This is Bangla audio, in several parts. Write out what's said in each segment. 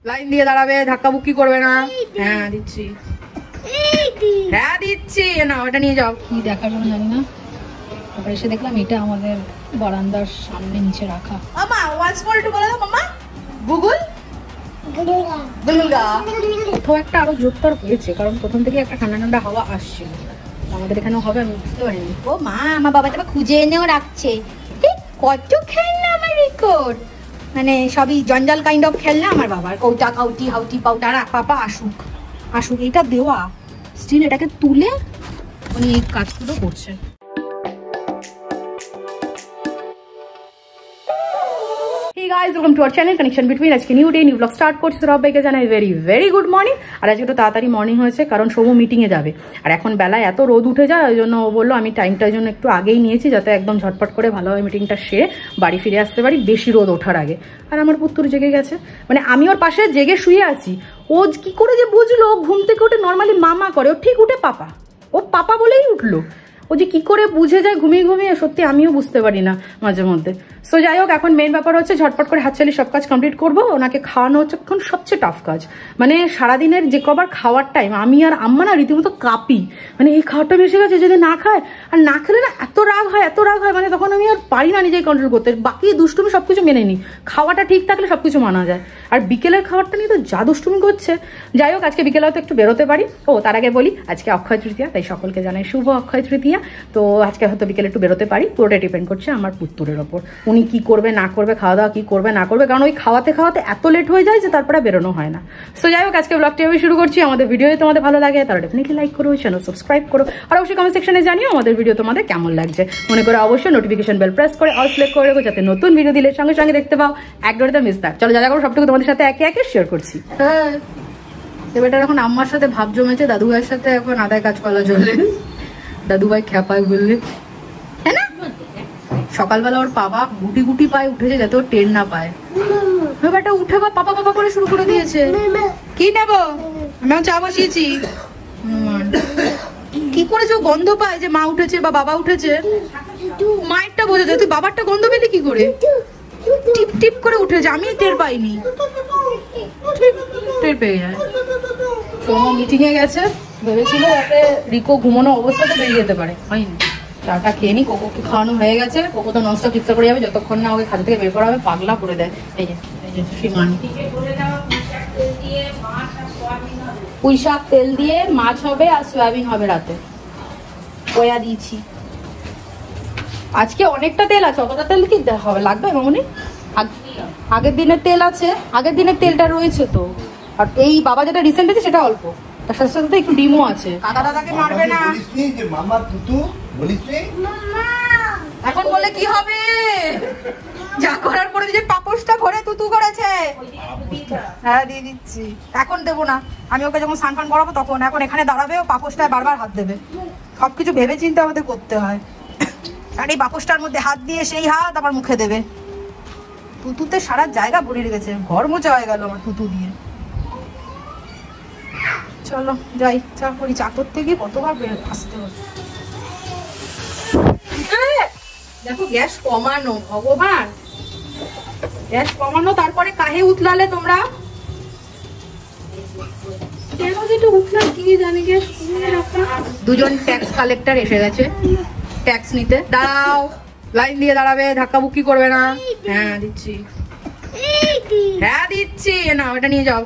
লাইন দিয়ে দাঁড়াবে, ধাক্কাবুক্কি করবে না। হ্যাঁ দিচ্ছি, হ্যাঁ দিচ্ছি। না ওটা নিয়ে যাও। কি দেখার জন্য জানি না, তারপরে এসে দেখলাম এটা আমাদের বারান্দার সামনে নিচে রাখা। মামা ওয়ান্স মোর একটু বলে দাও মামা। গুগল গুলগা কোথাও একটা আরো জোরদার হয়েছে, কারণ প্রথম থেকে একটা ঠান্ডা ঠান্ডা হাওয়া আসছিল। আমাদের এখানেও হবে আমি বুঝতে পারিনি। ও মা, আমার বাবা তো খুঁজে এনেও রাখছে। কত খেলনা আমার রেকর্ড, মানে সবই জঞ্জাল কাইন্ড অফ খেলনা আমার বাবার। কৌটা কাউটি হাউটি পাউটা। পাপা আসুক আসুক, এটা দেওয়া স্টিল এটাকে তুলে উনি এই কাজগুলো করছে। Hey guys, welcome to our channel Connection Between। আজকে new day new blog start করছি। সবাইকে জানাই ভেরি ভেরি গুড মর্নিং। আর আজকে একটু তাড়াতাড়ি মর্নিং হয়েছে, কারণ সৌম্য মিটিংয়ে যাবে। আর এখন বেলায় এত রোদ উঠে যায়, ওই জন্য ও বললো আমি টাইমটার জন্য একটু আগেই নিয়েছি, যাতে একদম ঝটপট করে ভালোভাবে মিটিংটা সেরে বাড়ি ফিরে আসতে পারি বেশি রোদ ওঠার আগে। আর আমার পুত্তুর জেগে গেছে, মানে আমি ওর পাশে জেগে শুয়ে আছি। ও কি করে যে বুঝলো, ঘুম থেকে উঠে নর্মালি মামা করে, ও ঠিক উঠে পাপা, ও পাপা বলেই উঠলো। ও যে কি করে বুঝে যায় ঘুমিয়ে ঘুমিয়ে, সত্যি আমিও বুঝতে পারি না মাঝে মধ্যে। সো যাই হোক, এখন মেন ব্যাপার হচ্ছে ঝটপট করে হাতছালি সব কাজ কমপ্লিট করবো। ওনাকে খাওয়ানো হচ্ছে এখন সবচেয়ে টাফ কাজ। মানে সারাদিনের যে কবার খাওয়ার টাইম, আমি আর আম্মা না রীতিমতো কাঁপি। মানে এই খাওয়ারটা বেশি গেছে, যদি না খায় আর না খেলে না এত রাগ হয় এত রাগ হয়, মানে তখন আমি আর পারি না নিজেই কন্ট্রোল করতে। বাকি দুষ্টুমি সবকিছু মেনে নিই, খাওয়াটা ঠিক থাকলে সবকিছু মানা যায়। আর বিকেলের খাবারটা নিয়ে তো যা দুষ্টুমি করছে। যাই হোক, আজকে বিকেলে হয়তো একটু বেরোতে পারি। ও তার আগে বলি, আজকে অক্ষয় তৃতীয়া, তাই সকলকে জানাই শুভ অক্ষয় তৃতীয়া। তো আজকে হয়তো বিকেলে একটু বেরোতে পারি, পুরোটা ডিপেন্ড করছে আমার পুত্তুরের ওপর। উনি কি করবে না করবে, খাওয়া দাওয়া কি করবে না করবে, কারণ ওই খাওয়াতে খাওয়াতে এত লেট হয়ে যায় যে তারপরে বেরোনো হয় না। সো যাই হোক, আজকে ব্লগটি আমি শুরু করছি। আমাদের ভিডিও তোমাদের ভালো লাগে তাহলে ডেফিনেটলি লাইক করো, চ্যানেল সাবস্ক্রাইব করো, আর অবশ্যই কমেন্ট সেকশনে জানিও আমাদের ভিডিও তোমাদের কেমন লাগছে। মনে করে অবশ্যই নোটিফিকেশন বেল প্রেস করে অল সিলেক্ট করে রেখো, যাতে নতুন ভিডিও দিলে সঙ্গে সঙ্গে দেখতে পাও, একদম মিস থাক। চলো যা যা করো সবটুকু তোমাদের সাথে একে একে শেয়ার করছি। হ্যাঁ, এবার এখন আম্মার সাথে ভাব জমেছে, দাদু ভাইয়ের সাথে এখন আদায় কাজ করা চলে। দাদু ভাই খেপায় বললে, হ্যাঁ না, সকালবেলা ওর বাবা গুটি গুটি পায়ে উঠেছে যাতে ওর টের না পায়। ব্যাপারটা উঠে বা পাপা পাপা করে শুরু করে দিয়েছে। কি নেবো, আমি চা বসিয়েছি। কি করেছে ও গন্ধ পায় যে মা উঠেছে বা বাবা উঠেছে? মায়েরটা বোঝা যায়, তুই বাবারটা গন্ধ পেলি কি করে? টিপ টিপ করে উঠেছে, আমি টের পাইনি, টের পেয়ে যায়। সোমা মিটিং এ গেছে, ভেবেছিল যাতে রিকো ঘুমানো অবস্থাতে বেরিয়ে যেতে পারে, হয়নি। চাটা খেয়ে নি, কোকোকে খাওয়ানো হয়ে গেছে। কোকো তো ননস্টপ চিৎকার করে যাবে যতক্ষণ না ওকে খাদ্য থেকে বের করা হবে, পাগলা করে দেয়। এই যে শ্রীমান পুঁই শাক তেল দিয়ে মাছ হবে আর সয়াবিন হবে রাতে, কয়া দিয়েছি। আজকে অনেকটা তেল আছে, অতটা তেল কি হবে লাগবে মামনি? আগের দিনের তেল আছে, আগের দিনের তেলটা রয়েছে তো। আর এই বাবা যেটা রিসেন্ট আছে সেটা অল্প, তার সাথে সাথে একটু ডিমও আছে। কাকা দাদাকে মারবে না এখন বলে কি হবে? যা করার পরে যে পাপোশটা ভরে তুতু করেছে। হ্যাঁ দিয়ে দিচ্ছি, এখন দেবো না, আমি ওকে যখন স্নান ফান করাবো তখন। এখন এখানে দাঁড়াবে, ও পাপোশটায় বারবার হাত দেবে। সবকিছু ভেবে চিন্তে আমাদের করতে হয়। আর এই পাপোশটার মধ্যে হাত দিয়ে সেই হাত আবার মুখে দেবে। তুতুতে সারা জায়গা ভরে রেখেছে, ঘর মোচা হয়ে গেল আমার তুতু দিয়ে। চলো যাই, চা করি। চা করতে গিয়ে কতবার আসতে হবে। দেখো গ্যাস কমানো, ভগবান গ্যাস কমানো, তারপরে কাহে উতলালে তোমরা? কেন যেটা উঠলাম কি জানি, গ্যাস কমিয়ে রাখা। দুজন ট্যাক্স কালেক্টর এসে গেছে ট্যাক্স নিতে। দাঁড়াও, লাইন দিয়ে দাঁড়াবে, ধাক্কাবুক্কি করবে না। হ্যাঁ দিচ্ছি, হ্যাঁ দিচ্ছি। না ওটা নিয়ে যাও।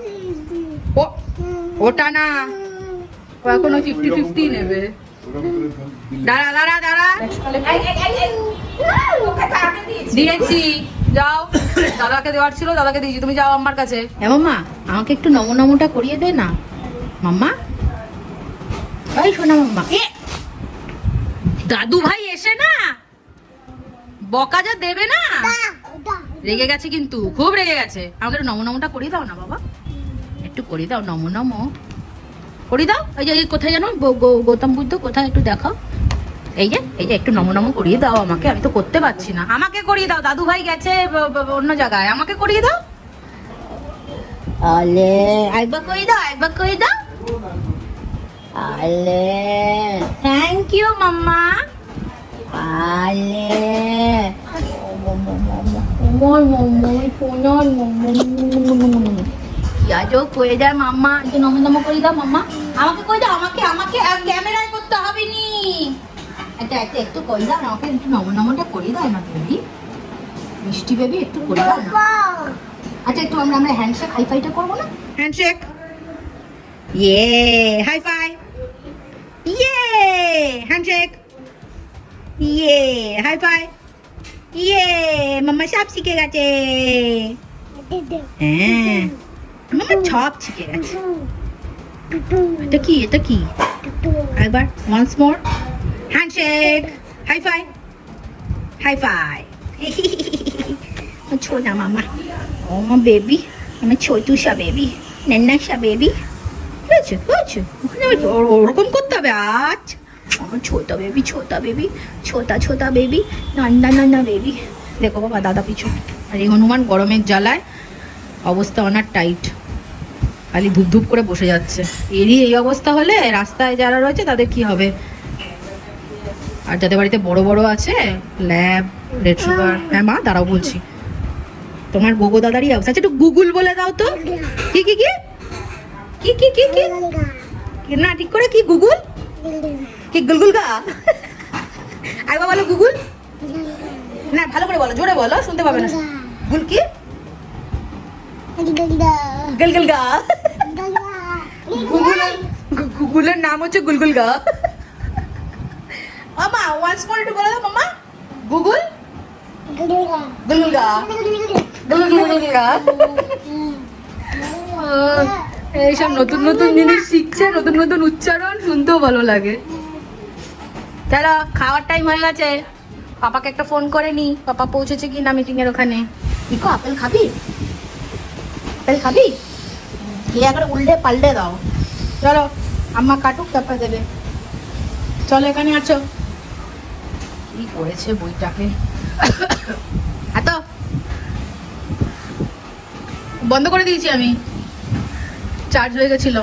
ওটা না, এখন 50-50 নেবে। দাঁড়া দাঁড়া দাঁড়া, দিয়েছি, যাও। দাদাকে দেওয়ার ছিল, দাদাকে দিয়েছি, তুমি যাও আমার কাছে। হ্যাঁ মাম্মা, আমাকে একটু নমো নমোটা করিয়ে দে না মাম্মা। এই শোনা মাম্মা, দাদু ভাই এসে না বকা যা দেবে না, রেগে গেছে কিন্তু, খুব রেগে গেছে। আমাকে একটু নমো নমোটা করিয়ে দাও না বাবা, একটু করিয়ে দাও, নমো নমো করিয়ে দাও। এই যে কোথায় জানো গৌতম বুদ্ধ, কোথায় একটু দেখাও। এই যে একটু নমো নমো করিয়ে দাও আমাকে, আমি তো করতে পারছি না। আমাকে করিয়ে দাও, দাদু ভাই গেছে অন্য জায়গায়, আমাকে করিয়ে দাও। আলে একবার করিয়ে দাও, একবার করিয়ে দাও। আলে থ্যাংক ইউ মাম্মা। আলে যোগাযোগ করে দেয় মাম্মা। একটু নমো করে দাও মাম্মা, আমাকে কই দাও, আমাকে আমাকে ক্যামেরায় করতে হবে নি। এটা একটু কই দাও আমাকে, একটু নমোটা করে দাও না বেবি, মিষ্টি বেবি একটু করে দাও না। আচ্ছা একটু আমরা হ্যান্ডশেক হাই ফাইটা করবো না? হ্যান্ডশেক, ইয়ে হাই ফাই, ইয়ে হ্যান্ডশেক, ইয়ে হাই ফাই, ইয়ে মাম্মা সব শিখে গেছে। হ্যাঁ মাম্মা সব শিখে গেছে। এটা কি, এটা কি? একবার once more handshake, hi fi, hi fi. ছোটা মামা, ও মা বেবি, আমার ছোটুসা বেবি, নেন্নাসা বেবি। বুঝছো বুঝছো, ওরকম করতে হবে। আচ্ছা আমার ছোটা বেবি, ছোটা বেবি, ছোটা বেবি, নান্না বেবি। দেখো বাবা দাদা পিছন। আর এই হনুমান গরমের জ্বালায় অবস্থা অনার টাইট, খালি ধূপ করে বসে যাচ্ছে। এরই এই অবস্থা হলে রাস্তায় যারা রয়েছে তাদের কি হবে? আর যাদের বাড়িতে বড় বড় আছে ল্যাব, রেড সুগার। হ্যাঁ মা দাঁড়াও বলছি, তোমার গোগো দাদারই অবস্থা। আচ্ছা একটু গুগল বলে দাও তো, কি কি কি কি কি কি কি না ঠিক করে, কি গুগল কি গুলগুল গা? একবার বলো গুগল, না ভালো করে বলো, জোরে বলো, শুনতে পাবে না। গুল কি? গুলগুল গা। গুগলের নাম হচ্ছে গুলগুল গা। মামা ওয়ান্স মোর একটু বলে দাও মামা, গুগল গুলগুল গা, গুলগুল গা। এইসব নতুন নতুন জিনিস শিখছে, নতুন নতুন উচ্চারণ, শুনতেও ভালো লাগে। চলো খাওয়ার টাইম হয়ে গেছে, পাপাকে একটা ফোন করে নি, পাপা পৌঁছেছে কি না মিটিং এর ওখানে। ইকো আপেল খাবি? আপেল খাবি? খেয়ে একবার উল্টে পাল্টে দাও। চলো আম্মা কাটুক তারপর দেবে। চলো এখানে আছো। কি করেছে বইটাকে, এত বন্ধ করে দিয়েছি আমি, চার্জ হয়ে গেছিল।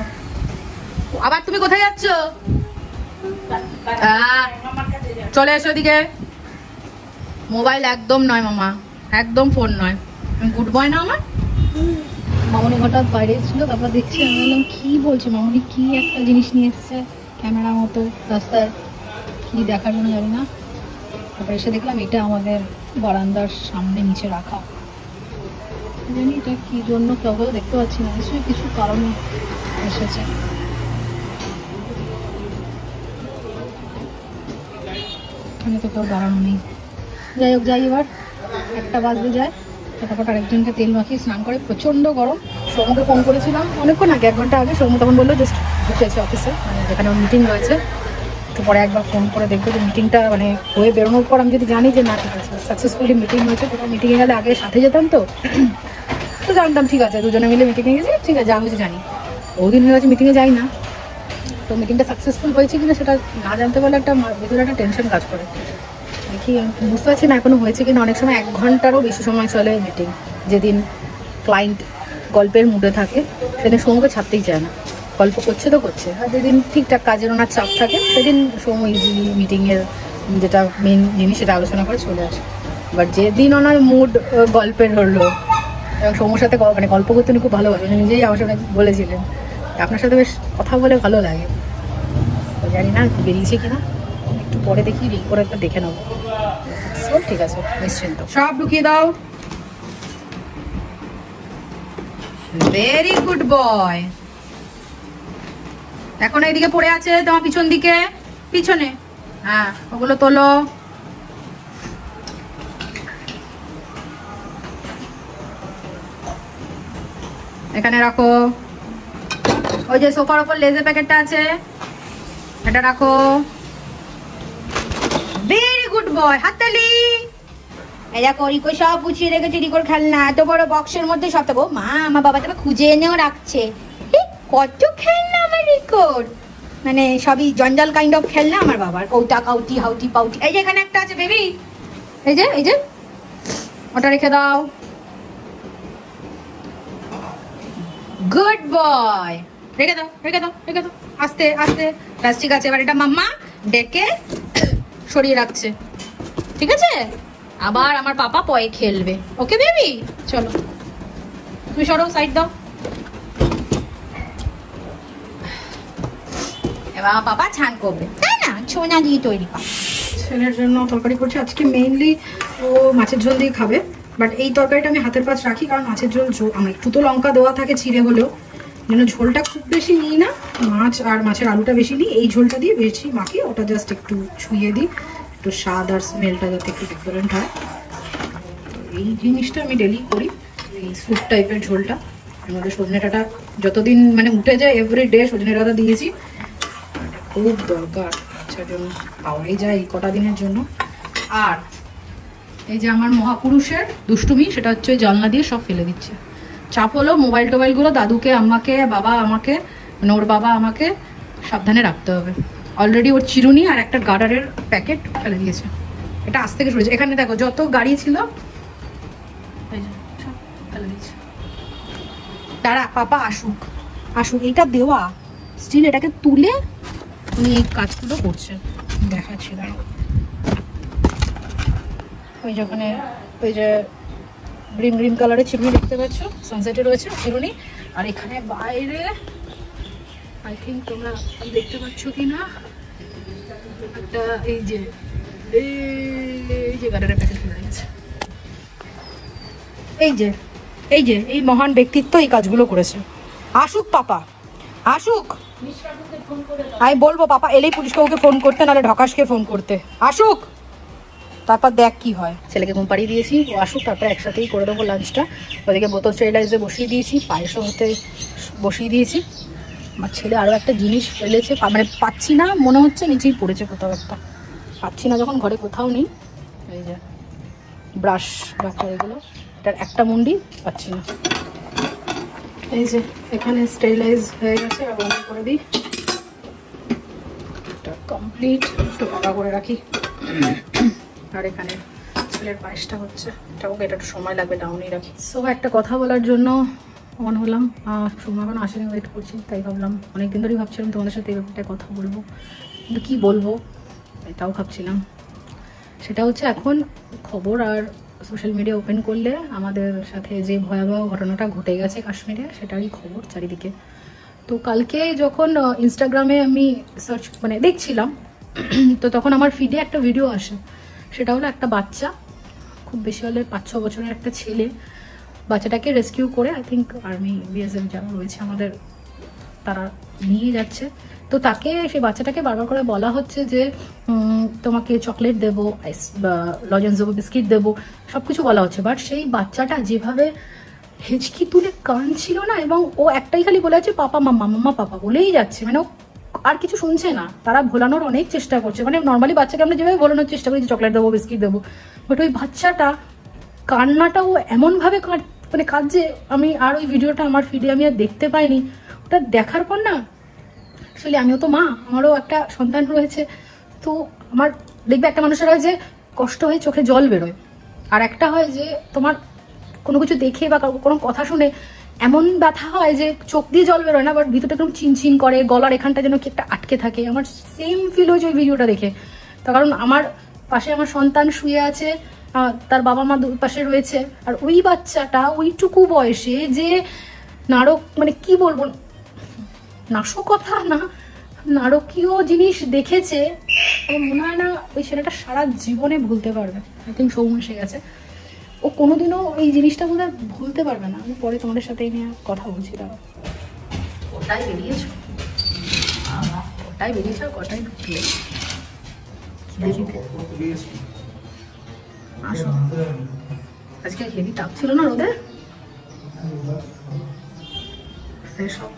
আবার তুমি কোথায় যাচ্ছ? চলে এসো দিকে। মোবাইল একদম নয় মামা, একদম ফোন নয়। আমি গুড বয় না আমার। মামনি হঠাৎ বাইরে ছিল, তারপর দেখছি, আমি বললাম কি বলছে মামনি, কি একটা জিনিস নিয়ে এসছে ক্যামেরা মতো রাস্তায়, কি দেখার জন্য জানি না। তারপর এসে দেখলাম এটা আমাদের বারান্দার সামনে নিচে রাখা, জানি এটা কি জন্য কেউ দেখতে পাচ্ছি না, নিশ্চয়ই কিছু কারণে এসেছে। এখানে তো কেউ দাঁড়ানো নেই। যাই হোক যাই, এবার 1টা বাজতে যায়। ফটাফট আরেকজনকে তেল মাখিয়ে স্নান করে, প্রচণ্ড গরম। সৌমকে ফোন করেছিলাম অনেকক্ষণ আগে, 1 ঘন্টা আগে। সৌম তখন বললো জাস্ট ঢুকেছে অফিসে, মানে যেখানে ওর মিটিং রয়েছে। তো পরে একবার ফোন করে দেখবো যে মিটিংটা মানে হয়ে বেরোনোর পর আমি যদি জানি যে না ঠিক আছে সাকসেসফুলি মিটিং হয়েছে। তো মিটিংয়ে গেলে আগে সাথে যেতাম, তো তো জানতাম ঠিক আছে দুজনে মিলে মিটিংয়ে গেছি, ঠিক আছে যা হয়েছে জানি। বহুদিন হয়ে গেছে মিটিংয়ে যাই না, তো মিটিংটা সাকসেসফুল হয়েছে কিনা সেটা না জানতে পারলে একটা ভিতরে একটা টেনশন কাজ করে। দেখি বুঝতে পারছি না এখনো হয়েছে কিনা। অনেক সময় 1 ঘন্টারও বেশি সময় চলে মিটিং। যেদিন ক্লায়েন্ট গল্পের মুডে থাকে সেদিন সৌমকে ছাড়তেই চায় না, গল্প করছে তো করছে। আর যেদিন ঠিকঠাক কাজের ওনার চাপ থাকে সেদিন সৌম ইজিলি মিটিংয়ের যেটা মেন জিনিস সেটা আলোচনা করে চলে আসে। বাট যেদিন ওনার মুড গল্পের হলো, এবং সৌমর সাথে মানে গল্প করতে উনি খুব ভালোবাসে, উনি নিজেই আমার সাথে বলেছিলেন আপনার সাথে বেশ কথা বলে ভালো লাগে। জানি না বেরিয়েছে কিনা, একটু পরে দেখি রিং করে একবার দেখে নেবো। ঠিক আছে নিশ্চিন্ত। সব ঢুকিয়ে দাও। Very good boy. এখন এইদিকে পড়ে আছে তোমার পিছন দিকে, পিছনে। হ্যাঁ ওগুলো তোলো। এখানে রাখো। ওই যে সোফার উপর লেজের প্যাকেটটা আছে, এটা রাখো। ভেরি গুড বয়, হাততালি। এই দেখো রিকো সব গুছিয়ে রেখেছে, রিকোর খেলনা এত বড় বক্সের মধ্যে সব। তো মা আমার বাবা তবে খুঁজে এনেও রাখছে। কত খেলনা আমার রিকোর, মানে সবই জঞ্জাল কাইন্ড অফ খেলনা আমার বাবার। কৌটা কাউটি হাউটি পাউটি। এই যে এখানে একটা আছে বেবি, এই যে এই যে ওটা রেখে দাও। গুড বয়, রেখে দাও রেখে দাও রেখে দাও। আস্তে আস্তে, ব্যাস ঠিক আছে। এবার এটা মাম্মা ডেকে সরিয়ে রাখছে, ঠিক আছে। আবার আমার পাপা পয়ে খেলবে। ওকে বেবি চলো, তুমি সরো, সাইড দাও। এবার বাবা ছান করবে, তাই না? ছোনা দিয়ে তৈরি করা। ছেলের জন্য তরকারি করছি আজকে, মেইনলি ও মাছের ঝোল দিয়ে খাবে। বাট এই তরকারিটা আমি হাতের পাশ রাখি, কারণ মাছের ঝোল আমার একটু তো লঙ্কা দেওয়া থাকে ছিঁড়ে হলেও, যেন ঝোলটা খুব বেশি নিই না, মাছ আর মাছের আলুটা বেশি নিই, এই ঝোলটা দিয়ে বেশি মাখি, ওটা জাস্ট একটু ছুঁয়ে দিই, একটু স্বাদ আর স্মেলটা যাতে একটু ডিফারেন্ট হয়। এই জিনিসটা আমি ডেলি করি, এই স্যুপ টাইপের ঝোলটা। এর মধ্যে সজনে ডাঁটা যতদিন মানে উঠে যায় এভরি ডে সজনে ডাঁটা দিয়েছি, খুব দরকার বাচ্চার জন্য, পাওয়াই যায় এই কটা দিনের জন্য। আর এই যে আমার মহাপুরুষের দুষ্টুমি, সেটা হচ্ছে জানলা দিয়ে সব ফেলে দিচ্ছে। চাপ হলো মোবাইল টোবাইলগুলো দাদুকে, আম্মাকে, বাবা আমাকে, মানে ওর বাবা আমাকে সাবধানে রাখতে হবে। অলরেডি ওর চিরুনি আর একটা গার্ডারের প্যাকেট ফেলে দিয়েছে, এটা আজ থেকে শুরু হয়েছে। এখানে দেখো যত গাড়ি ছিল ফেলে দিয়েছে। তারা পাপা আসুক আসুক, এটা দেওয়া স্টিল, এটাকে তুলে উনি এই কাজগুলো করছে, দেখাচ্ছি দাঁড়াও। ওই যেখানে ওই যে গ্রিন গ্রিন কালারের চিরুনি দেখতে পাচ্ছ, সানসেটে রয়েছে চিরুনি। আর এখানে বাইরে আই থিঙ্ক তোমরা দেখতে পাচ্ছ কি না, একটা এই যে গার্ডারের প্যাকেট ফেলে গেছে। এই মহান ব্যক্তিত্ব এই কাজগুলো করেছে। আসুক পাপা, আসুক। আমি বলবো পাপা এলেই পুলিশকে ওকে ফোন করতে, নাহলে ঢকাশকে ফোন করতে। আসুক, তারপর দেখ কি হয়। ছেলেকে ঘুম পাড়িয়ে দিয়েছি, ও আসুক, তারপর একসাথেই করে দেবো লাঞ্চটা। ওদিকে বোতল স্টেরিলাইজে বসিয়ে দিয়েছি, পায়েসও হতে বসিয়ে দিয়েছি। আমার ছেলে আরও একটা জিনিস ফেলেছে, মানে পাচ্ছি না, মনে হচ্ছে নিচেই পড়েছে কোথাও একটা, পাচ্ছি না যখন ঘরে কোথাও নেই। এই যে ব্রাশ রাখা, এগুলো এটার একটা মুন্ডি পাচ্ছি না। এই যে এখানে স্টেরিলাইজ হয়ে গেছে, আর বন্ধ করে দিই, এটা কমপ্লিট। একটু পাকা করে রাখি। আর এখানে ছেলের পায়েসটা হচ্ছে, এটা একটু সময় লাগবে, ডাউনেই রাখি। সো একটা কথা বলার জন্য অন হলাম, সময় এখনো আসেনি, ওয়েট করছি, তাই ভাবলাম অনেকদিন ধরেই ভাবছিলাম তোমাদের সাথে এই ব্যাপারটা কথা বলবো, কিন্তু কী বলবো এটাও ভাবছিলাম। সেটা হচ্ছে এখন খবর আর সোশ্যাল মিডিয়া ওপেন করলে আমাদের সাথে যে ভয়াবহ ঘটনাটা ঘটে গেছে কাশ্মীরে, সেটারই খবর চারিদিকে। তো কালকে যখন ইনস্টাগ্রামে আমি সার্চ মানে দেখছিলাম, তো তখন আমার ফিডে একটা ভিডিও আসে। সেটা হলো একটা বাচ্চা, খুব বেশি হলে 5-6 বছরের একটা ছেলে, বাচ্চাটাকে রেস্কিউ করে আই থিঙ্ক আর্মি বিএসএফ যারা রয়েছে আমাদের, তারা নিয়ে যাচ্ছে। তো তাকে, সেই বাচ্চাটাকে বারবার করে বলা হচ্ছে যে তোমাকে চকলেট দেবো, লজেন্স দেবো, বিস্কিট দেবো, সব কিছু বলা হচ্ছে। বাট সেই বাচ্চাটা যেভাবে হেঁচকি তুলে কাঁদছিল না, এবং ও একটাই খালি বলে আছে পাপা মাম্মা, মাম্মা পাপা বলেই যাচ্ছে, মানে ও আর কিছু শুনছে না। তারা ভোলানোর অনেক চেষ্টা করছে, মানে নর্মালি বাচ্চাকে আমরা যেভাবে ভোলানোর চেষ্টা করি যে চকলেট দেবো, বিস্কিট দেবো, বাট ওই বাচ্চাটা কান্নাটা ও এমনভাবে মানে কাঁদছে। আমি আর ওই ভিডিওটা আমার ফিডে আমি আর দেখতে পাইনি। ওটা দেখার পর না, অ্যাকচুয়ালি আমিও তো মা, আমারও একটা সন্তান রয়েছে। তো আমার দেখবে একটা মানুষের হয় যে কষ্ট হয়ে চোখে জল বেরোয়, আর একটা হয় যে তোমার কোনো কিছু দেখে বা কোনো কথা শুনে এমন ব্যথা হয় যে চোখ দিয়ে জল বেরোয় না, বাট ভিতরটা একদম চিনচিন করে, গলার এখানটা যেন কি একটা আটকে থাকে। আমার সেম ফিল হয়েছে ওই ভিডিওটা দেখে। তার কারণ আমার পাশে আমার সন্তান শুয়ে আছে, তার বাবা মা পাশে রয়েছে, আর ওই বাচ্চাটা ওইটুকু বয়সে যে নারক, মানে কি বলবো, নাশকতা না, নারকীয় জিনিস দেখেছে, আমার মনে হয় না ওই ছেলেটা সারা জীবনে ভুলতে পারবে। আই থিঙ্ক সৌম এসে গেছে, ও কোনোদিনও এই জিনিসটা বোধহয় ভুলতে পারবে না। আমি পরে তোমাদের সাথে এই নিয়ে কথা বলছিলাম। ওটাই বেরিয়েছ, ওটাই বেরিয়েছ, আর কটাই ঢুকলে আজকে হেভি তাপ ছিল না রোদে, সব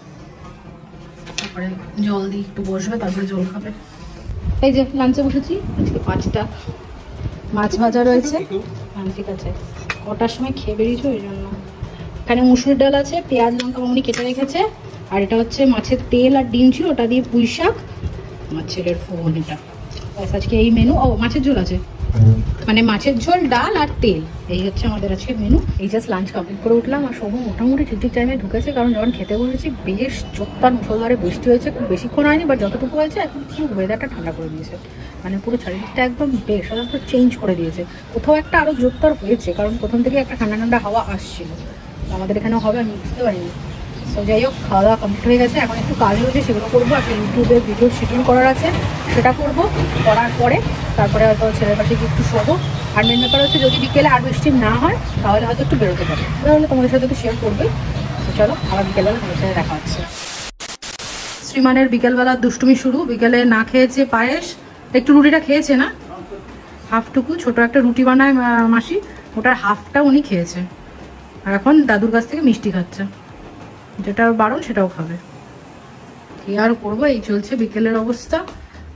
তারপরে জল দিই, একটু বসবে, তারপরে জল খাবে। এই যে লাঞ্চে বসেছি, আজকে 5টা মাছ ভাজা রয়েছে। ঠিক আছে, কটার সময় খেয়ে বেরিয়েছো ওই জন্য। এখানে মুসুর ডাল আছে, পেঁয়াজ লঙ্কা মামনি কেটে রেখেছে, আর এটা হচ্ছে মাছের তেল আর ডিম ছিল, ওটা দিয়ে পুঁই শাক। আমার ছেলের ফোন এটা, আজকে এই মেনু। ও মাছের ঝোল আছে, মানে মাছের ঝোল, ডাল আর তেল, এই হচ্ছে আমাদের আজকে মেনু। এই জাস্ট লাঞ্চ কমপ্লিট করে উঠলাম, আর সব মোটামুটি ঠিক টাইমে ঢুকেছে, কারণ যখন খেতে বসেছি বেশ জোরদার মুষলধারে বৃষ্টি হয়েছে, খুব বেশিক্ষণ হয়নি, বাট যতটুকু হয়েছে এখন পুরো ওয়েদারটা ঠান্ডা করে দিয়েছে, মানে পুরো চারিদিকটা একদম বেশ পুরো চেঞ্জ করে দিয়েছে। কোথাও একটা আরও জোরদার হয়েছে, কারণ প্রথম থেকে একটা ঠান্ডা ঠান্ডা হাওয়া আসছিল, আমাদের এখানেও হবে আমি বুঝতে পারিনি। সো তো যাই হোক, খাওয়া দাওয়া কমপ্লিট হয়ে গেছে। এখন একটু কাজ রয়েছে, সেগুলো করবো। একটা ইউটিউবে ভিডিও শিডিউল করার আছে, সেটা করবো। করার পরে তারপরে হয়তো ছেলের পাশে গিয়ে একটু শোবো। আর মেন ব্যাপার হচ্ছে যদি বিকেলে আর বৃষ্টি না হয় তাহলে হয়তো একটু বেরোতে পারি, তাহলে তোমাদের সাথে একটু শেয়ার করবে। তো চলো, আবার বিকেলবেলা তোমাদের সাথে দেখা হচ্ছে। শ্রীমানের বিকেলবেলা দুষ্টুমি শুরু। বিকেলে না খেয়েছে পায়েস, একটু রুটিটা খেয়েছে না, হাফটুকু ছোট একটা রুটি বানায় মাসি, ওটার হাফটা উনি খেয়েছে। আর এখন দাদুর কাছ থেকে মিষ্টি খাচ্ছে, যেটা বারণ সেটাও খাবে। কি আর করবো, এই চলছে বিকেলের অবস্থা।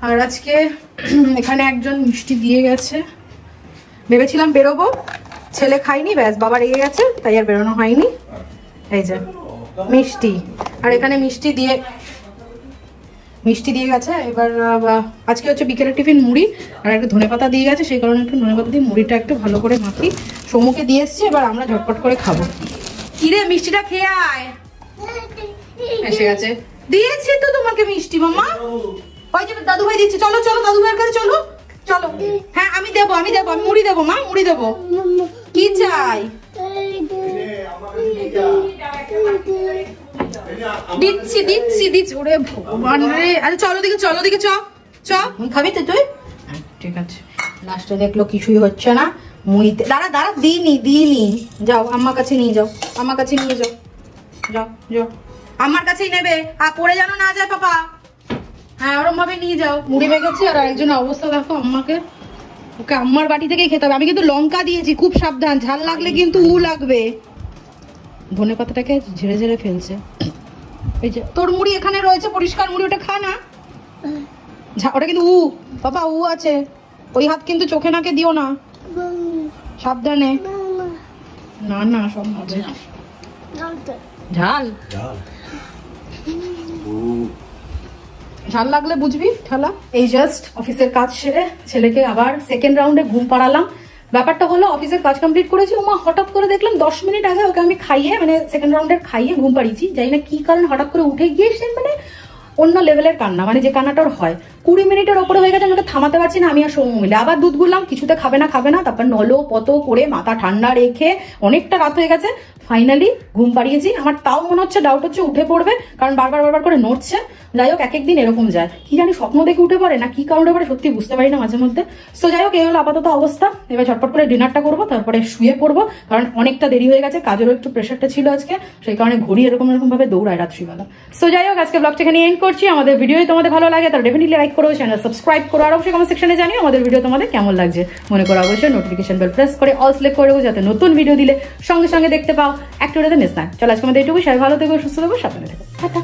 আর আজকে এখানে একজন মিষ্টি দিয়ে গেছে, ভেবেছিলাম বেরোবো, ছেলে খাইনি, ব্যাস বাবা রেগে গেছে, তাই আর বেরোনো হয়নি। এই যে মিষ্টি, আর এখানে মিষ্টি দিয়ে গেছে। এবার আজকে হচ্ছে বিকেলের টিফিন মুড়ি আর একটা ধনেপাতা দিয়ে গেছে, সেই কারণে একটু ধনেপাতা দিয়ে মুড়িটা একটু ভালো করে মাখি। সমুকে দিয়ে এসছি, এবার আমরা ঝটপট করে খাবো। কিরে মিষ্টিটা খেয়ে আয়, এসে গেছে। দিয়েছি তো তোমাকে মিষ্টি মামা, ওই যে দাদু ভাই দিচ্ছি, চলো চলো দাদু ভাইয়ের কাছে চলো চলো। হ্যাঁ আমি দেবো, আমি মুড়ি দেবো মা, মুড়ি দেবো। কি চাই? দিচ্ছি দিচ্ছি দিচ্ছি। ওরে ভগবান রে, আরে চলো দিকে, চলো দিকে, চ খাবি তো তুই? ঠিক আছে। লাস্টে দেখলো কিছুই হচ্ছে না, মুড়িতে দাঁড়া দাঁড়া, দিইনি। যাও আমার কাছে নিয়ে যাও, আমার কাছে নিয়ে যাও, যাও যাও, আমার কাছেই নেবে। আর পড়ে যেন না যায় পাপা। হ্যাঁ ওরম ভাবে নিয়ে যাও। মুড়ি মেখেছি, আর একজনের অবস্থা দেখো, আম্মাকে, ওকে আম্মার বাটি থেকেই খেতে হবে। আমি কিন্তু লঙ্কা দিয়েছি, খুব সাবধান, ঝাল লাগলে কিন্তু লাগবে। ধনে পাতাটাকে ঝেড়ে ঝেড়ে ফেলছে। এই যে তোর মুড়ি এখানে রয়েছে, পরিষ্কার মুড়ি, ওটা খা না। ওটা কিন্তু বাবা আছে, ওই হাত কিন্তু চোখে নাকে দিও না, সাবধানে। না না সব মজা। ঝাল ঝাল লাগলে বুঝবি ঠালা। এই জাস্ট অফিসের কাজ সেরে ছেলেকে আবার সেকেন্ড রাউন্ডে ঘুম পাড়ালাম। ব্যাপারটা হলো অফিসের কাজ কমপ্লিট করেছি, ওমা হঠাৎ করে দেখলাম 10 মিনিট আগে ওকে আমি খাইয়ে, মানে সেকেন্ড রাউন্ডের খাইয়ে ঘুম পাড়িয়েছি। জানি না কি কারণে হঠাৎ করে উঠে গিয়ে সে মানে অন্য লেভেলের কান্না, মানে যে কান্নাটার হয় 20 মিনিটের ওপরে হয়ে গেছে, আমাকে থামাতে পারছি না। আমি আর সৌম্য মিলে আবার দুধ গুললাম, কিছুতে খাবে না। তারপর নলো পতো করে মাথা ঠান্ডা রেখে অনেকটা রাত হয়ে গেছে, ফাইনালি ঘুম পাড়িয়েছি। আমার তাও মনে হচ্ছে ডাউট হচ্ছে উঠে পড়বে, কারণ বারবার করে নড়ছে। যাই হোক, এক একদিন এরকম যায়, কি জানি স্বপ্ন দেখে উঠে পড়ে না কি কারণে পড়ে, সত্যি বুঝতে পারি না মাঝে মধ্যে। সো যাই হোক, এই হলো আপাতত অবস্থা। এবার ঝটপট করে ডিনারটা করবো, তারপরে শুয়ে পড়বো, কারণ অনেকটা দেরি হয়ে গেছে। কাজেরও একটু প্রেশারটা ছিল আজকে, সেই কারণে ঘড়ি এরকম ভাবে দৌড়ায় রাত্রিবেলা। সো যাই হোক, আজকে ব্লগটা এখানে এন্ড করছি। আমাদের ভিডিও তোমাদের ভালো লাগে তাহলে ডেফিনেটলি লাইক করো, চ্যানেল সাবস্ক্রাইব করো, আর অবশ্যই কমেন্ট সেকশনে জানিও আমাদের ভিডিও তোমাদের কেমন লাগছে। মনে করো অবশ্যই নোটিফিকেশন বেল প্রেস করে অল সিলেক্ট করে যাতে নতুন ভিডিও দিলে সঙ্গে সঙ্গে দেখতে পাও, একটু মিস না। চলো আজকে আমাদের এইটুকু, সবাই ভালো থেকো, সুস্থ থেকো, সাবধানে থেকো, টাটা।